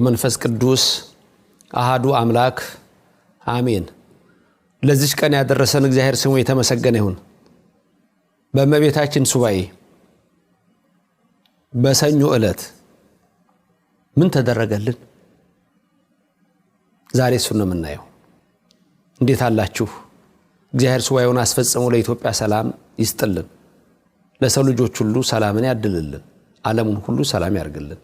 ወመንፈስ ቅዱስ አሃዱ አምላክ አሜን። ለዚህ ቀን ያደረሰን እግዚአብሔር ስሙ የተመሰገነ ይሁን። በእመቤታችን ሱባኤ በሰኞ ዕለት ምን ተደረገልን? ዛሬ እሱን ነው የምናየው። እንዴት አላችሁ? እግዚአብሔር ሱባኤውን አስፈጽሞ ለኢትዮጵያ ሰላም ይስጥልን፣ ለሰው ልጆች ሁሉ ሰላምን ያድልልን፣ ዓለሙን ሁሉ ሰላም ያርግልን።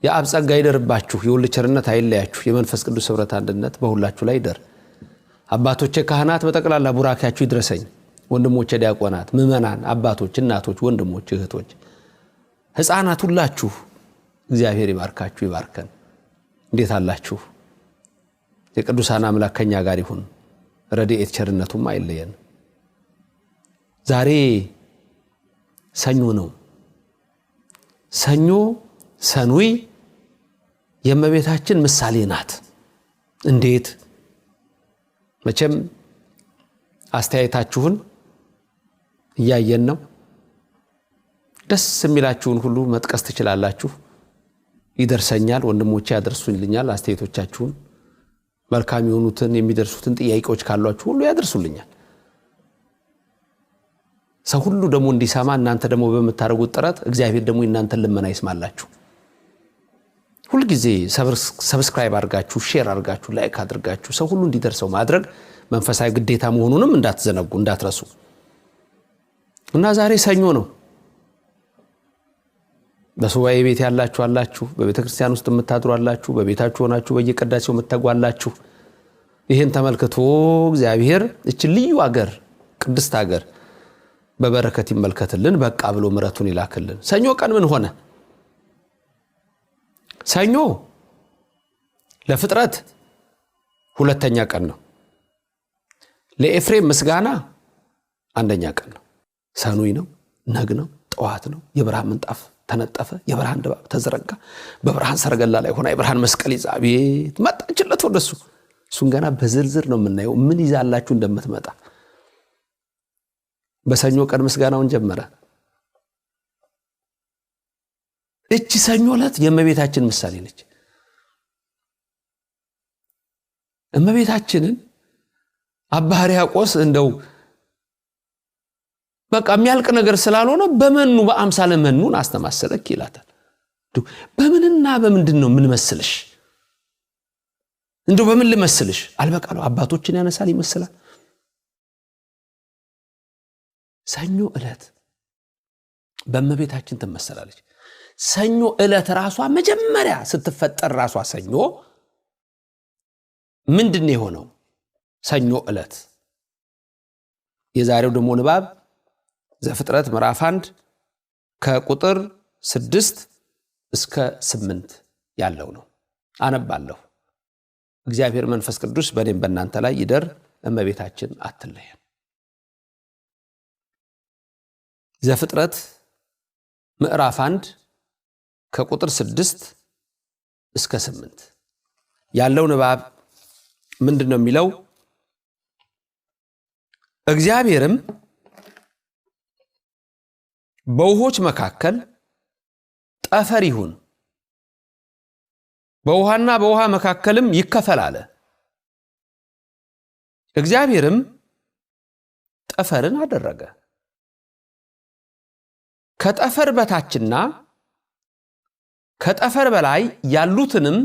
የአብ ጸጋ ይደርባችሁ፣ የወልድ ቸርነት አይለያችሁ፣ የመንፈስ ቅዱስ ኅብረት አንድነት በሁላችሁ ላይ ይደር። አባቶቼ ካህናት በጠቅላላ ቡራኪያችሁ ይድረሰኝ። ወንድሞቼ ዲያቆናት፣ ምእመናን፣ አባቶች፣ እናቶች፣ ወንድሞች፣ እህቶች፣ ሕፃናት ሁላችሁ እግዚአብሔር ይባርካችሁ ይባርከን። እንዴት አላችሁ? የቅዱሳን አምላክ ከኛ ጋር ይሁን፣ ረድኤት ቸርነቱም አይለየን። ዛሬ ሰኞ ነው። ሰኞ ሰኑይ የእመቤታችን ምሳሌ ናት። እንዴት? መቼም አስተያየታችሁን እያየን ነው። ደስ የሚላችሁን ሁሉ መጥቀስ ትችላላችሁ። ይደርሰኛል፣ ወንድሞቼ ያደርሱልኛል። አስተያየቶቻችሁን መልካም የሆኑትን የሚደርሱትን ጥያቄዎች ካሏችሁ ሁሉ ያደርሱልኛል። ሰው ሁሉ ደግሞ እንዲሰማ እናንተ ደግሞ በመታረጉት ጥረት እግዚአብሔር ደግሞ እናንተን ልመና ይስማላችሁ። ሁሉ ጊዜ ሰብስክራይብ አድርጋችሁ ሼር አድርጋችሁ ላይክ አድርጋችሁ ሰው ሁሉ እንዲደርሰው ማድረግ መንፈሳዊ ግዴታ መሆኑንም እንዳትዘነጉ እንዳትረሱ። እና ዛሬ ሰኞ ነው። በሱባኤ ቤት ያላችሁ አላችሁ፣ በቤተክርስቲያን ውስጥ የምታድሩ አላችሁ፣ በቤታችሁ ሆናችሁ በየቅዳሴው የምትጓላችሁ። ይሄን ተመልክቶ እግዚአብሔር እቺ ልዩ ሀገር ቅድስት ሀገር በበረከት ይመልከትልን፣ በቃ ብሎ ምሕረቱን ይላክልን። ሰኞ ቀን ምን ሆነ? ሰኞ ለፍጥረት ሁለተኛ ቀን ነው። ለኤፍሬም ምስጋና አንደኛ ቀን ነው። ሰኑይ ነው፣ ነግ ነው፣ ጠዋት ነው። የብርሃን ምንጣፍ ተነጠፈ፣ የብርሃን ድባብ ተዘረጋ። በብርሃን ሰረገላ ላይ ሆና የብርሃን መስቀል ይዛ ቤት መጣችለት ወደሱ። እሱን ገና በዝርዝር ነው የምናየው ምን ይዛላችሁ እንደምትመጣ። በሰኞ ቀን ምስጋናውን ጀመረ። እቺ ሰኞ ዕለት የእመቤታችን ምሳሌ ነች። እመቤታችንን አባ ሕርያቆስ እንደው በቃ የሚያልቅ ነገር ስላልሆነ በመኑ በአምሳለ መኑን አስተማሰለክ ይላታል። በምንና በምንድን ነው ምን መስልሽ? እንደው በምን ልመስልሽ? አልበቃለው አባቶችን ያነሳል ይመስላል። ሰኞ ዕለት በእመቤታችን ትመሰላለች። ሰኞ ዕለት ራሷ መጀመሪያ ስትፈጠር ራሷ ሰኞ ምንድነው የሆነው? ሰኞ ዕለት የዛሬው ደግሞ ንባብ ዘፍጥረት ምዕራፍ 1 ከቁጥር 6 እስከ 8 ያለው ነው። አነባለሁ። እግዚአብሔር መንፈስ ቅዱስ በእኔም በእናንተ ላይ ይደር፣ እመቤታችን አትለየን። ዘፍጥረት ምዕራፍ 1 ከቁጥር 6 እስከ 8 ያለው ንባብ ምንድነው የሚለው? እግዚአብሔርም በውሆች መካከል ጠፈር ይሁን፣ በውሃና በውሃ መካከልም ይከፈል አለ። እግዚአብሔርም ጠፈርን አደረገ፣ ከጠፈር በታችና ከጠፈር በላይ ያሉትንም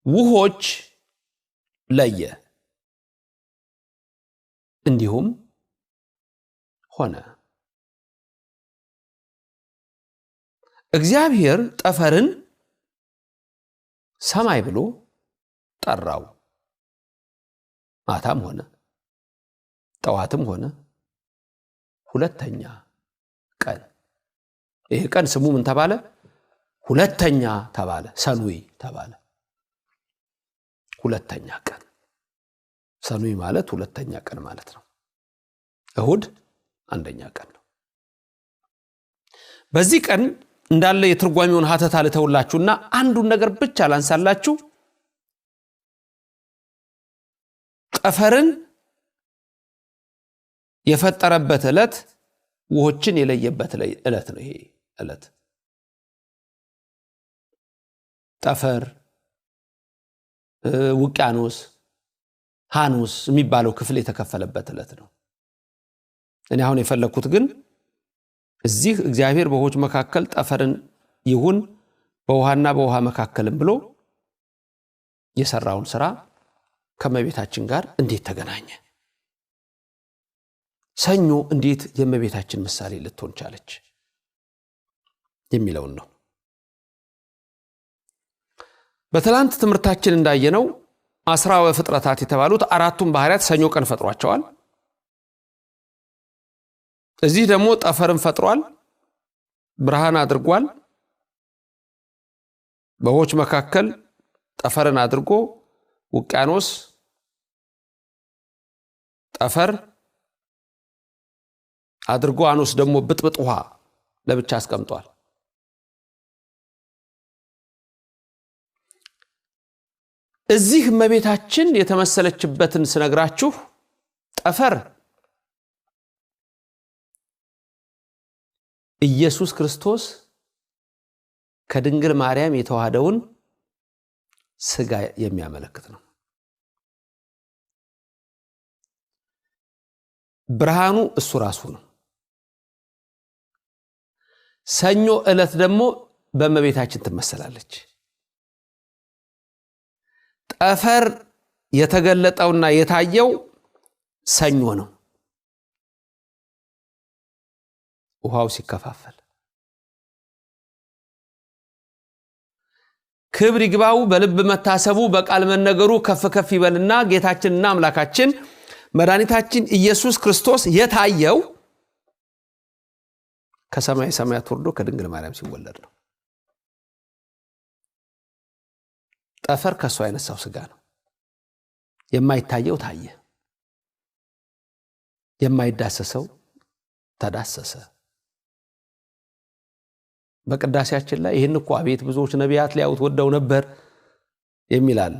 ውሆች ለየ። እንዲሁም ሆነ። እግዚአብሔር ጠፈርን ሰማይ ብሎ ጠራው። ማታም ሆነ ጠዋትም ሆነ ሁለተኛ ቀን። ይሄ ቀን ስሙ ምን ተባለ? ሁለተኛ ተባለ። ሰኑይ ተባለ። ሁለተኛ ቀን። ሰኑይ ማለት ሁለተኛ ቀን ማለት ነው። እሁድ አንደኛ ቀን ነው። በዚህ ቀን እንዳለ የትርጓሜውን ሀተታ ልተውላችሁና አንዱን ነገር ብቻ ላንሳላችሁ። ጠፈርን የፈጠረበት ዕለት ውሆችን የለየበት ዕለት ነው። ይሄ ዕለት ጠፈር ውቅያኖስ ሃኑስ የሚባለው ክፍል የተከፈለበት ዕለት ነው። እኔ አሁን የፈለኩት ግን እዚህ እግዚአብሔር በውሆች መካከል ጠፈርን ይሁን በውሃና በውሃ መካከልም ብሎ የሰራውን ሥራ ከመቤታችን ጋር እንዴት ተገናኘ? ሰኞ እንዴት የመቤታችን ምሳሌ ልትሆን ቻለች የሚለውን ነው። በትላንት ትምህርታችን እንዳየነው 10 ፍጥረታት የተባሉት አራቱም ባህሪያት ሰኞ ቀን ፈጥሯቸዋል። እዚህ ደግሞ ጠፈርን ፈጥሯል፣ ብርሃን አድርጓል። በውሆች መካከል ጠፈርን አድርጎ ውቅያኖስ ጠፈር አድርጎ ሃኑስ ደግሞ ብጥብጥ ውሃ ለብቻ አስቀምጧል። እዚህ እመቤታችን የተመሰለችበትን ስነግራችሁ ጠፈር ኢየሱስ ክርስቶስ ከድንግል ማርያም የተዋሃደውን ሥጋ የሚያመለክት ነው። ብርሃኑ እሱ ራሱ ነው። ሰኞ ዕለት ደግሞ በእመቤታችን ትመሰላለች። ጠፈር የተገለጠውና የታየው ሰኞ ነው። ውሃው ሲከፋፈል ክብር ይግባው በልብ መታሰቡ በቃል መነገሩ ከፍ ከፍ ይበልና ጌታችንና አምላካችን መድኃኒታችን ኢየሱስ ክርስቶስ የታየው ከሰማይ ሰማያት ወርዶ ከድንግል ማርያም ሲወለድ ነው። ጠፈር ከሱ አይነሳው ሥጋ ነው። የማይታየው ታየ፣ የማይዳሰሰው ተዳሰሰ። በቅዳሴያችን ላይ ይህን እኮ አቤት ብዙዎች ነቢያት ሊያዩት ወደው ነበር የሚል አለ።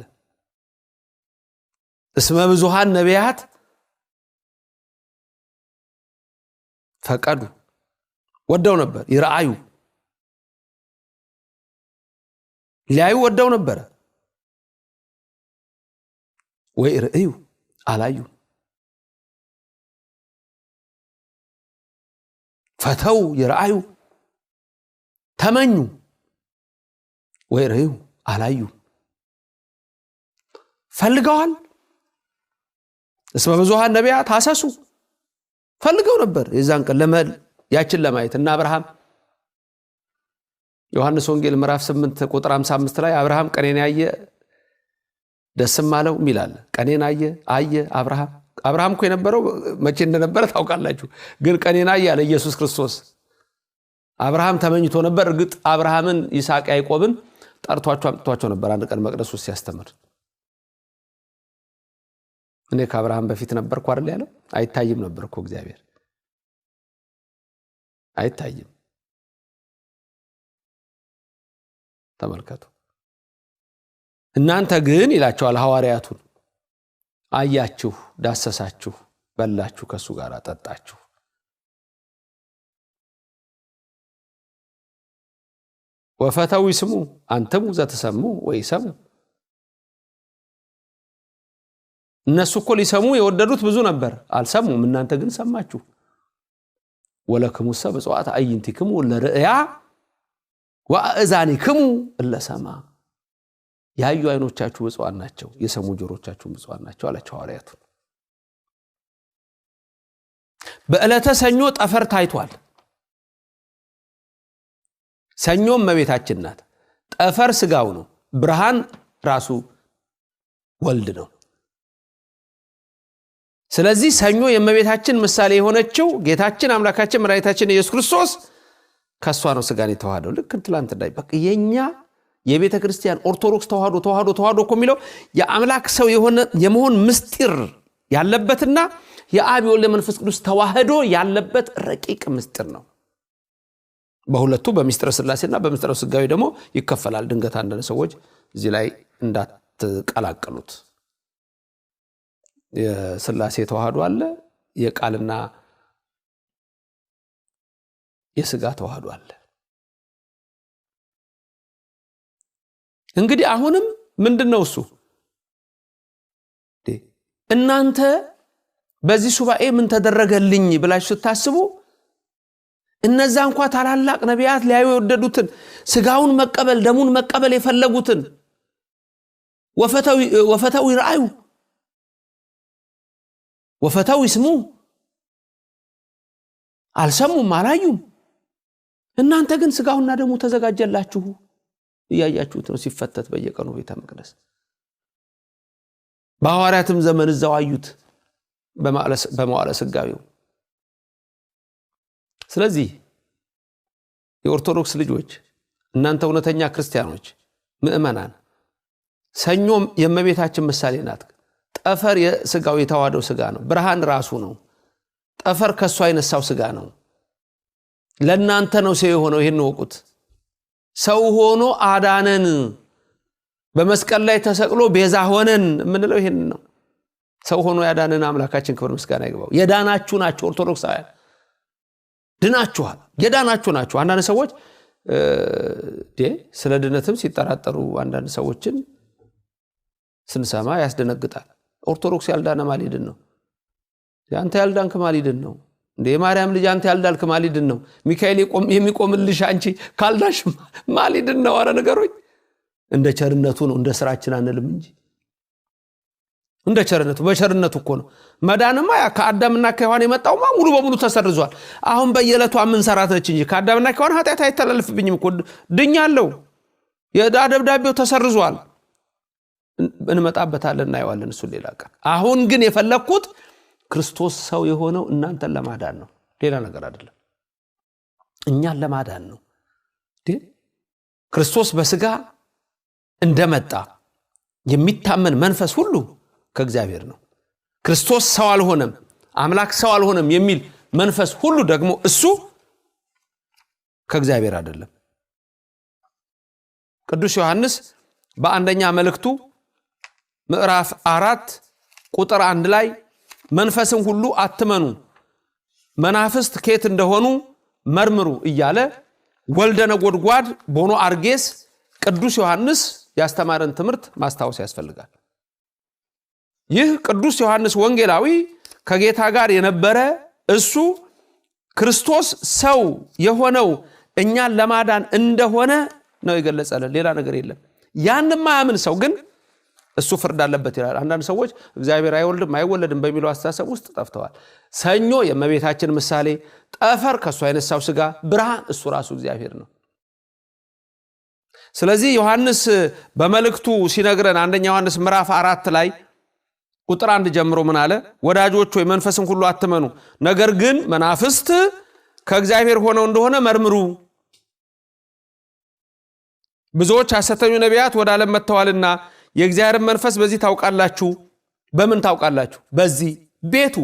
እስመ ብዙሃን ነቢያት ፈቀዱ ወደው ነበር፣ ይራአዩ ሊያዩ ወደው ነበር። ወይ ርእዩ አላዩ፣ ፈተው ይራአዩ ተመኙ፣ ወይ ርእዩ አላዩ። ፈልገዋል። እስመ ብዙሃን ነቢያት ሐሰሱ ፈልገው ነበር የዛን ቀን ያችን ለማየት እና አብርሃም ዮሐንስ ወንጌል ምዕራፍ 8 ቁጥር 55 ላይ አብርሃም ቀኔን ያየ ደስም አለው ይላል። ቀኔን አየ አብርሃም እኮ የነበረው መቼ እንደነበረ ታውቃላችሁ። ግን ቀኔን አየ አለ ኢየሱስ ክርስቶስ። አብርሃም ተመኝቶ ነበር። እርግጥ አብርሃምን ይስሐቅ ያዕቆብን ጠርቷቸው አምጥቷቸው ነበር አንድ ቀን መቅደስ ውስጥ ሲያስተምር። እኔ ከአብርሃም በፊት ነበርኩ አይደል ያለው። አይታይም ነበር እኮ እግዚአብሔር አይታይም። ተመልከቱ። እናንተ ግን ይላቸዋል ሐዋርያቱን አያችሁ፣ ዳሰሳችሁ፣ በላችሁ፣ ከሱ ጋር ጠጣችሁ። ወፈተው ይስሙ አንተሙ ዘተሰሙ ወይሰሙ። እነሱ እኮ ሊሰሙ የወደዱት ብዙ ነበር፣ አልሰሙም። እናንተ ግን ሰማችሁ። ወለክሙሰ በጽዋት አይንቲክሙ ለርእያ ወአእዛኒክሙ እለሰማ። ያዩ አይኖቻችሁ ብፁዓን ናቸው፣ የሰሙ ጆሮቻችሁ ብፁዓን ናቸው አላቸው ሐዋርያቱ። በዕለተ ሰኞ ጠፈር ታይቷል። ሰኞም እመቤታችን ናት። ጠፈር ሥጋው ነው። ብርሃን ራሱ ወልድ ነው። ስለዚህ ሰኞ የእመቤታችን ምሳሌ የሆነችው ጌታችን አምላካችን መድኃኒታችን ኢየሱስ ክርስቶስ ከሷ ነው ሥጋን የተዋሃደው። ልክ ትላንት እንዳይ በቃ የኛ የቤተ ክርስቲያን ኦርቶዶክስ ተዋህዶ እኮ የሚለው የአምላክ ሰው የሆነ የመሆን ምስጢር ያለበትና የአብ ወልድ መንፈስ ቅዱስ ተዋህዶ ያለበት ረቂቅ ምስጢር ነው። በሁለቱ በሚስጥረ ሥላሴና በሚስጥረ ሥጋዌ ደግሞ ይከፈላል። ድንገት አንዳንድ ሰዎች እዚህ ላይ እንዳትቀላቀሉት። የሥላሴ ተዋህዶ አለ፣ የቃልና የሥጋ ተዋህዶ አለ። እንግዲህ አሁንም ምንድነው እሱ እናንተ በዚህ ሱባኤ ምን ተደረገልኝ ብላችሁ ስታስቡ እነዛ እንኳን ታላላቅ ነቢያት ሊያዩ የወደዱትን ስጋውን መቀበል ደሙን መቀበል የፈለጉትን ወፈተው ይራዩ ወፈተው ይስሙ አልሰሙም አላዩም እናንተ ግን ስጋውና ደሙ ተዘጋጀላችሁ እያያችሁት ነው ሲፈተት በየቀኑ ቤተ መቅደስ በሐዋርያትም ዘመን እዛው አዩት በመዋዕለ ሥጋዌው ስለዚህ የኦርቶዶክስ ልጆች እናንተ እውነተኛ ክርስቲያኖች ምእመናን ሰኞም የእመቤታችን ምሳሌ ናት ጠፈር የሥጋው የተዋህደው ሥጋ ነው ብርሃን ራሱ ነው ጠፈር ከሷ የነሳው ሥጋ ነው ለእናንተ ነው ሰው የሆነው ይሄን ወቁት ሰው ሆኖ አዳነን በመስቀል ላይ ተሰቅሎ ቤዛ ሆነን ምንለው ይሄን ነው ሰው ሆኖ ያዳነን አምላካችን ክብር ምስጋና ይግባው የዳናችሁ ናችሁ ኦርቶዶክሳውያን ድናችኋል የዳናችሁ ናችሁ አንዳንድ ሰዎች ስለ ድነትም ሲጠራጠሩ አንዳንድ ሰዎችን ስንሰማ ያስደነግጣል ኦርቶዶክስ ያልዳነ ማሊድን ነው ያንተ ያልዳንክ ማሊድን ነው እንደ የማርያም ልጅ አንተ ያልዳልክ ማሊድን ነው ሚካኤል የሚቆምልሽ አንቺ ካልዳሽ ማሊድን ነው አረ ነገሮች እንደ ቸርነቱ ነው እንደ ስራችን አንልም እንጂ እንደ ቸርነቱ በቸርነቱ እኮ ነው መዳንማ ያ ከአዳምና ከሔዋን የመጣውማ ሙሉ በሙሉ ተሰርዟል አሁን በየለቱ ምን ሰራት ነች እንጂ ከአዳምና ከሔዋን ኃጢአት አይተላለፍብኝም እኮ ድኛለሁ የዕዳ ደብዳቤው ተሰርዟል እንመጣበታለን እናየዋለን እሱ ሌላ ቀን አሁን ግን የፈለኩት ክርስቶስ ሰው የሆነው እናንተን ለማዳን ነው ሌላ ነገር አይደለም እኛን ለማዳን ነው ክርስቶስ በስጋ እንደመጣ የሚታመን መንፈስ ሁሉ ከእግዚአብሔር ነው ክርስቶስ ሰው አልሆነም አምላክ ሰው አልሆነም የሚል መንፈስ ሁሉ ደግሞ እሱ ከእግዚአብሔር አይደለም ቅዱስ ዮሐንስ በአንደኛ መልእክቱ ምዕራፍ 4 ቁጥር 1 ላይ መንፈስን ሁሉ አትመኑ መናፍስት ከየት እንደሆኑ መርምሩ እያለ ወልደ ነጎድጓድ ቦኖ አርጌስ ቅዱስ ዮሐንስ ያስተማረን ትምህርት ማስታወስ ያስፈልጋል ይህ ቅዱስ ዮሐንስ ወንጌላዊ ከጌታ ጋር የነበረ እሱ ክርስቶስ ሰው የሆነው እኛን ለማዳን እንደሆነ ነው የገለጸልን ሌላ ነገር የለም ያንማ ያምን ሰው ግን እሱ ፍርድ አለበት ይላል አንዳንድ ሰዎች እግዚአብሔር አይወልድም አይወለድም በሚለው አስተሳሰብ ውስጥ ጠፍተዋል ሰኞ የእመቤታችን ምሳሌ ጠፈር ከሷ የነሳው ሥጋ ብርሃን እሱ ራሱ እግዚአብሔር ነው ስለዚህ ዮሐንስ በመልእክቱ ሲነግረን አንደኛ ዮሐንስ ምዕራፍ 4 ላይ ቁጥር 1 ጀምሮ ምን አለ ወዳጆች ሆይ መንፈስን ሁሉ አትመኑ ነገር ግን መናፍስት ከእግዚአብሔር ሆነው እንደሆነ መርምሩ ብዙዎች ሐሰተኞች ነቢያት ወደ ዓለም መጥተዋልና የእግዚአብሔር መንፈስ በዚህ ታውቃላችሁ በምን ታውቃላችሁ በዚህ ቤቱ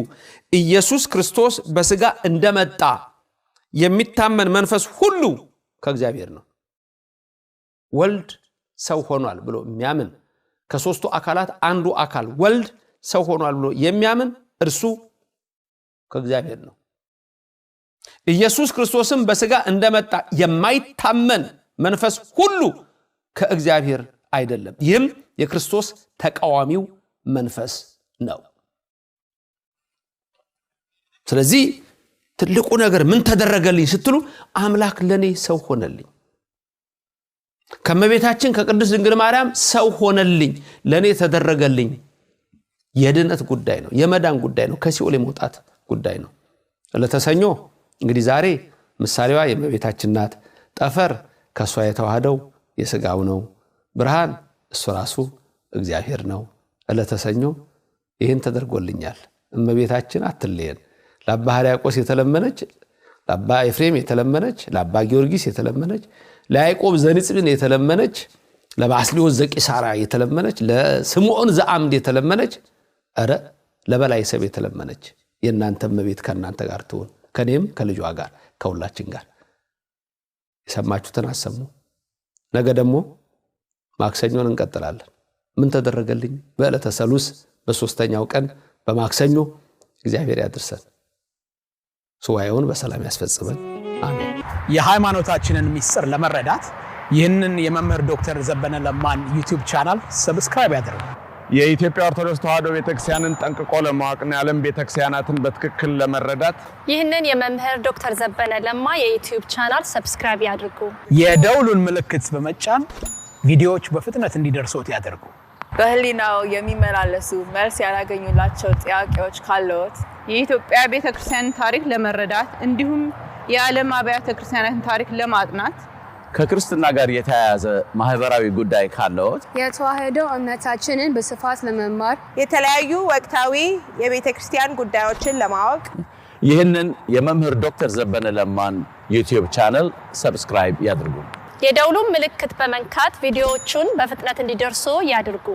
ኢየሱስ ክርስቶስ በሥጋ እንደመጣ የሚታመን መንፈስ ሁሉ ከእግዚአብሔር ነው ወልድ ሰው ሆኗል ብሎ የሚያምን ከሶስቱ አካላት አንዱ አካል ወልድ ሰው ሆኗል ብሎ የሚያምን እርሱ ከእግዚአብሔር ነው ኢየሱስ ክርስቶስም በሥጋ እንደመጣ የማይታመን መንፈስ ሁሉ ከእግዚአብሔር አይደለም ይህም የክርስቶስ ተቃዋሚው መንፈስ ነው ስለዚህ ትልቁ ነገር ምን ተደረገልኝ ስትሉ አምላክ ለኔ ሰው ሆነልኝ ከመቤታችን ከቅድስት ድንግል ማርያም ሰው ሆነልኝ ለኔ ተደረገልኝ የድነት ጉዳይ ነው የመዳን ጉዳይ ነው ከሲኦል የመውጣት ጉዳይ ነው ለተሰኞ እንግዲህ ዛሬ ምሳሌዋ የመቤታችን ናት ጠፈር ከሷ የተዋህደው የሥጋው ነው ብርሃን እሱ ራሱ እግዚአብሔር ነው ለተሰኞ ይሄን ተደርጎልኛል እመቤታችን አትለየን ለአባ ሕርያቆስ የተለመነች ለአባ ኤፍሬም የተለመነች ለአባ ጊዮርጊስ የተለመነች ለያዕቆብ ዘንጽብን የተለመነች ለባስልዮስ ዘቂሳራ የተለመነች ለስምዖን ዘአምድ የተለመነች አረ ለበላይ ሰብ የተለመነች የእናንተ እመቤት ከእናንተ ጋር ትሁን ከኔም ከልጇ ጋር ከሁላችን ጋር የሰማችሁትን አሰሙ ነገ ደግሞ ማክሰኞን እንቀጥላለን ምን ተደረገልኝ በዕለተ ሰሉስ በሶስተኛው ቀን በማክሰኞ እግዚአብሔር ያድርሰን ሱባኤውን በሰላም ያስፈጽመን አሜን የሃይማኖታችንን ምስጢር ለመረዳት ይህንን የመምህር ዶክተር ዘበነ ለማን ዩቲዩብ ቻናል ሰብስክራይብ ያድርጉ። የኢትዮጵያ ኦርቶዶክስ ተዋሕዶ ቤተክርስቲያንን ጠንቅቆ ለማወቅና የዓለም ቤተክርስቲያናትን በትክክል ለመረዳት ይህንን የመምህር ዶክተር ዘበነ ለማ የዩቲዩብ ቻናል ሰብስክራይብ ያድርጉ። የደውሉን ምልክት በመጫን ቪዲዮዎች በፍጥነት እንዲደርሶት ያድርጉ። በህሊናው የሚመላለሱ መልስ ያላገኙላቸው ጥያቄዎች ካለዎት የኢትዮጵያ ቤተክርስቲያን ታሪክ ለመረዳት እንዲሁም የዓለም አብያተ ክርስቲያናትን ታሪክ ለማጥናት ከክርስትና ጋር የተያያዘ ማህበራዊ ጉዳይ ካለዎት የተዋሕዶ እምነታችንን በስፋት ለመማር የተለያዩ ወቅታዊ የቤተክርስቲያን ጉዳዮችን ለማወቅ ይህንን የመምህር ዶክተር ዘበነ ለማን ዩቲዩብ ቻናል ሰብስክራይብ ያድርጉ። የደውሉን ምልክት በመንካት ቪዲዮዎቹን በፍጥነት እንዲደርሱ ያድርጉ።